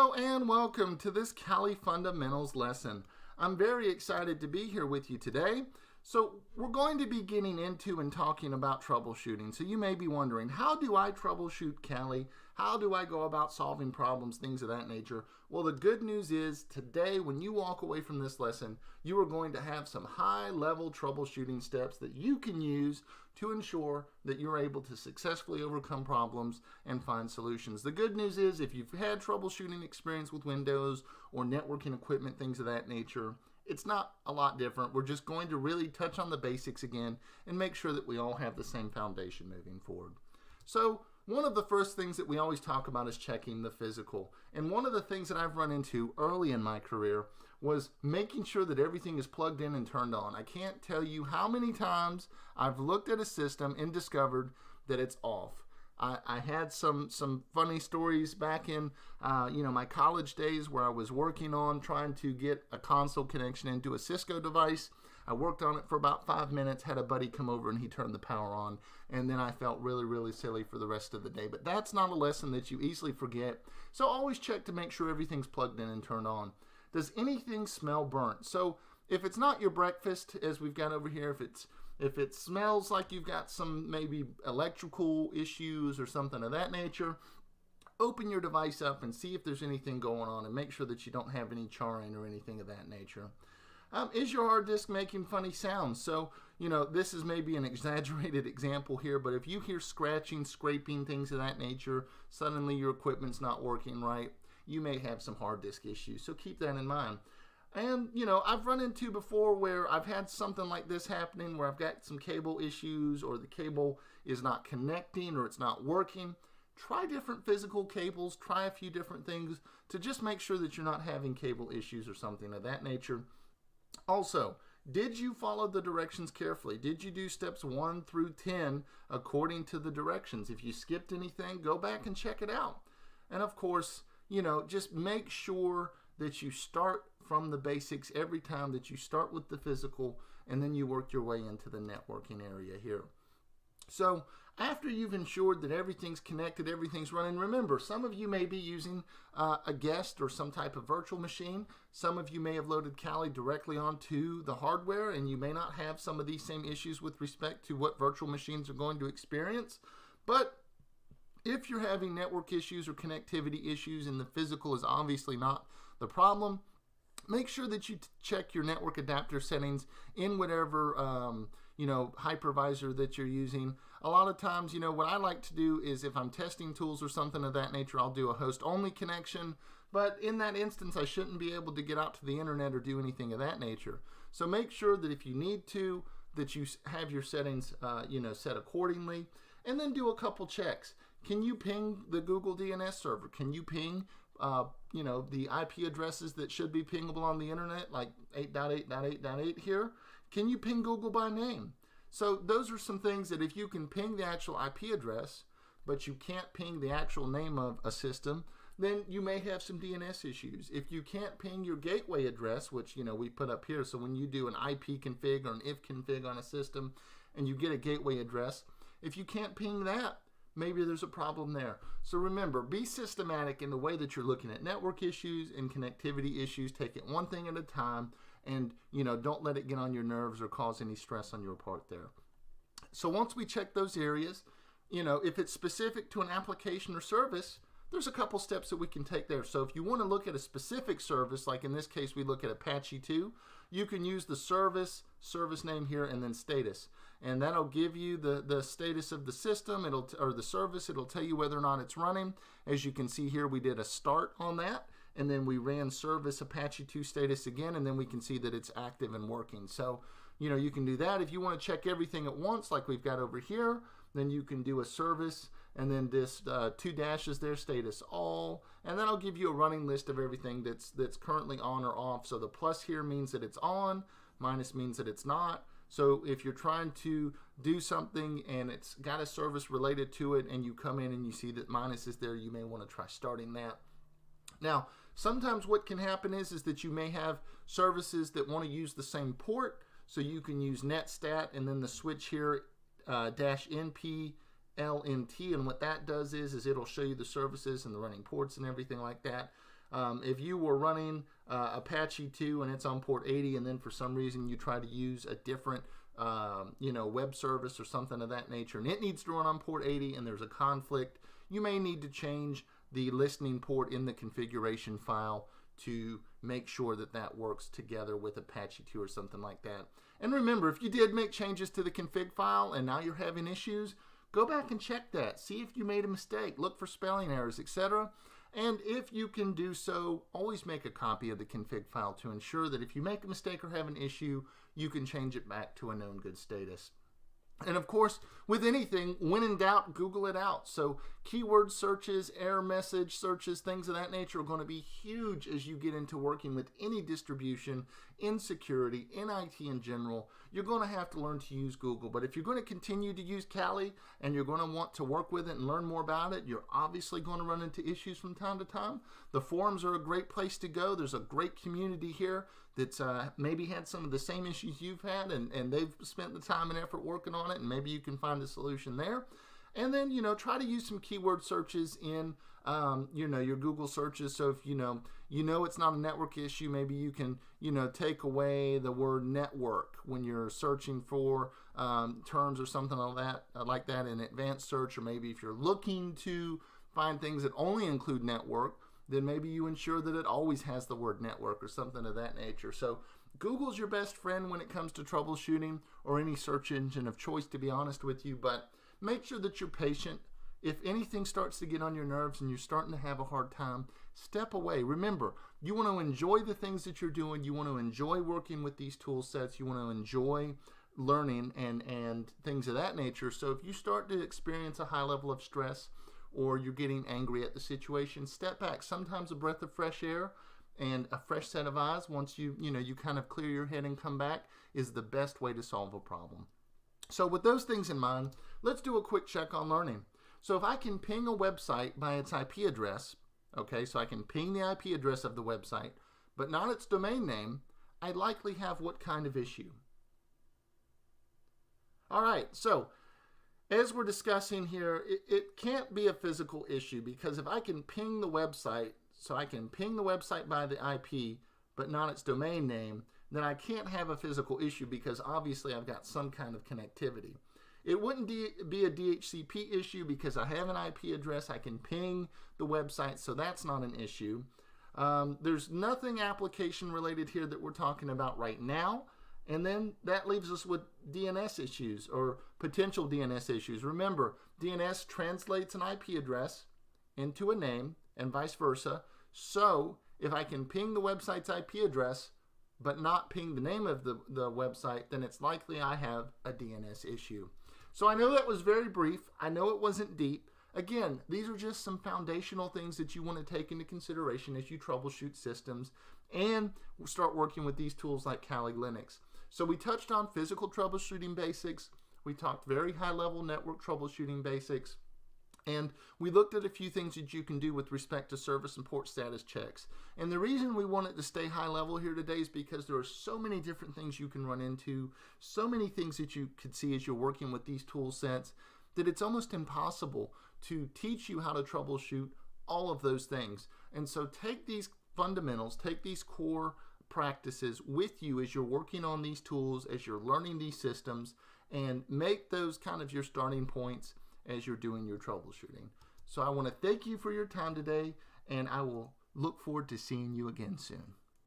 Hello and welcome to this Kali Fundamentals lesson. I'm very excited to be here with you today. So we're going to be getting into and talking about troubleshooting. So you may be wondering, how do I troubleshoot Kali? How do I go about solving problems, things of that nature? Well, the good news is today, when you walk away from this lesson, you are going to have some high-level troubleshooting steps that you can use to ensure that you're able to successfully overcome problems and find solutions. The good news is if you've had troubleshooting experience with Windows or networking equipment, things of that nature, it's not a lot different. We're just going to really touch on the basics again and make sure that we all have the same foundation moving forward. So one of the first things that we always talk about is checking the physical. And one of the things that I've run into early in my career was making sure that everything is plugged in and turned on. I can't tell you how many times I've looked at a system and discovered that it's off. I had some funny stories back in my college days where I was working on trying to get a console connection into a Cisco device. I worked on it for about 5 minutes, had a buddy come over and he turned the power on, and then I felt really silly for the rest of the day. But that's not a lesson that you easily forget, so always check to make sure everything's plugged in and turned on. Does anything smell burnt? So if it's not your breakfast, as we've got over here, if it smells like you've got some maybe electrical issues or something of that nature, open your device up and see if there's anything going on and make sure that you don't have any charring or anything of that nature. Is your hard disk making funny sounds? So, this is maybe an exaggerated example here, but if you hear scratching, scraping, things of that nature, suddenly your equipment's not working right, you may have some hard disk issues. So keep that in mind. And, I've run into before where I've had something like this happening where I've got some cable issues or the cable is not connecting or it's not working. Try different physical cables, try a few different things to just make sure that you're not having cable issues or something of that nature. Also, did you follow the directions carefully? Did you do steps 1 through 10 according to the directions? If you skipped anything, go back and check it out. And of course, just make sure that you start from the basics every time, that you start with the physical and then you work your way into the networking area here. So after you've ensured that everything's connected, everything's running, remember, some of you may be using a guest or some type of virtual machine. Some of you may have loaded Kali directly onto the hardware and you may not have some of these same issues with respect to what virtual machines are going to experience. But if you're having network issues or connectivity issues and the physical is obviously not the problem, make sure that you check your network adapter settings in whatever hypervisor that you're using. A lot of times, what I like to do is if I'm testing tools or something of that nature, I'll do a host-only connection. But in that instance, I shouldn't be able to get out to the internet or do anything of that nature. So make sure that if you need to, that you have your settings, set accordingly. And then do a couple checks. Can you ping the Google DNS server? Can you ping the IP addresses that should be pingable on the internet, like 8.8.8.8 here? Can you ping Google by name? So those are some things that if you can ping the actual IP address, but you can't ping the actual name of a system, then you may have some DNS issues. If you can't ping your gateway address, which we put up here, so when you do an IP config or an if config on a system and you get a gateway address, if you can't ping that, maybe there's a problem there. So remember, be systematic in the way that you're looking at network issues and connectivity issues. Take it one thing at a time and, don't let it get on your nerves or cause any stress on your part there. So once we check those areas, if it's specific to an application or service, there's a couple steps that we can take there. So if you want to look at a specific service, like in this case, we look at Apache 2, you can use the service name here, and then status. And that'll give you the status of the system, or the service. It'll tell you whether or not it's running. As you can see here, we did a start on that, and then we ran service Apache 2 status again, and then we can see that it's active and working. So, you can do that. If you want to check everything at once, like we've got over here, then you can do a service, and then this 2 dashes there, status all, and that'll give you a running list of everything that's currently on or off. So the plus here means that it's on, minus means that it's not. So if you're trying to do something and it's got a service related to it and you come in and you see that minus is there, you may want to try starting that. Now, sometimes what can happen is that you may have services that want to use the same port. So you can use netstat and then the switch here -np LNT, and what that does is it'll show you the services and the running ports and everything like that. If you were running Apache 2 and it's on port 80, and then for some reason you try to use a different web service or something of that nature, and it needs to run on port 80 and there's a conflict, you may need to change the listening port in the configuration file to make sure that that works together with Apache 2 or something like that. And remember, if you did make changes to the config file and now you're having issues, go back and check that. See if you made a mistake. Look for spelling errors, etc. And if you can do so, always make a copy of the config file to ensure that if you make a mistake or have an issue, you can change it back to a known good status. And of course, with anything, when in doubt, Google it out. So keyword searches, error message searches, things of that nature are going to be huge as you get into working with any distribution, in security, in IT in general. You're going to have to learn to use Google. But if you're going to continue to use Kali and you're going to want to work with it and learn more about it, you're obviously going to run into issues from time to time. The forums are a great place to go. There's a great community here that's maybe had some of the same issues you've had, and they've spent the time and effort working on it, and maybe you can find a solution there. And then, try to use some keyword searches in, your Google searches. So if you know it's not a network issue, maybe you can, take away the word network when you're searching for terms or something like that in advanced search. Or maybe if you're looking to find things that only include network, then maybe you ensure that it always has the word network or something of that nature. So Google's your best friend when it comes to troubleshooting, or any search engine of choice, to be honest with you. But make sure that you're patient. If anything starts to get on your nerves and you're starting to have a hard time, step away. Remember, you want to enjoy the things that you're doing. You want to enjoy working with these tool sets. You want to enjoy learning and things of that nature. So if you start to experience a high level of stress, or you're getting angry at the situation, step back. Sometimes a breath of fresh air and a fresh set of eyes, once you kind of clear your head and come back, is the best way to solve a problem. So with those things in mind, let's do a quick check on learning. So if I can ping a website by its IP address, okay, so I can ping the IP address of the website, but not its domain name, I likely have what kind of issue? All right, so as we're discussing here, it can't be a physical issue, because if I can ping the website, so I can ping the website by the IP, but not its domain name, then I can't have a physical issue, because obviously I've got some kind of connectivity. It wouldn't be a DHCP issue because I have an IP address. I can ping the website, so that's not an issue. There's nothing application related here that we're talking about right now. And then that leaves us with DNS issues, or potential DNS issues. Remember, DNS translates an IP address into a name and vice versa. So if I can ping the website's IP address but not ping the name of the website, then it's likely I have a DNS issue. So I know that was very brief. I know it wasn't deep. Again, these are just some foundational things that you want to take into consideration as you troubleshoot systems and start working with these tools like Kali Linux. So we touched on physical troubleshooting basics. We talked very high-level network troubleshooting basics. And we looked at a few things that you can do with respect to service and port status checks. And the reason we wanted to stay high level here today is because there are so many different things you can run into, so many things that you could see as you're working with these tool sets, that it's almost impossible to teach you how to troubleshoot all of those things. And so take these fundamentals, take these core practices with you as you're working on these tools, as you're learning these systems, and make those kind of your starting points as you're doing your troubleshooting. So I want to thank you for your time today, and I will look forward to seeing you again soon.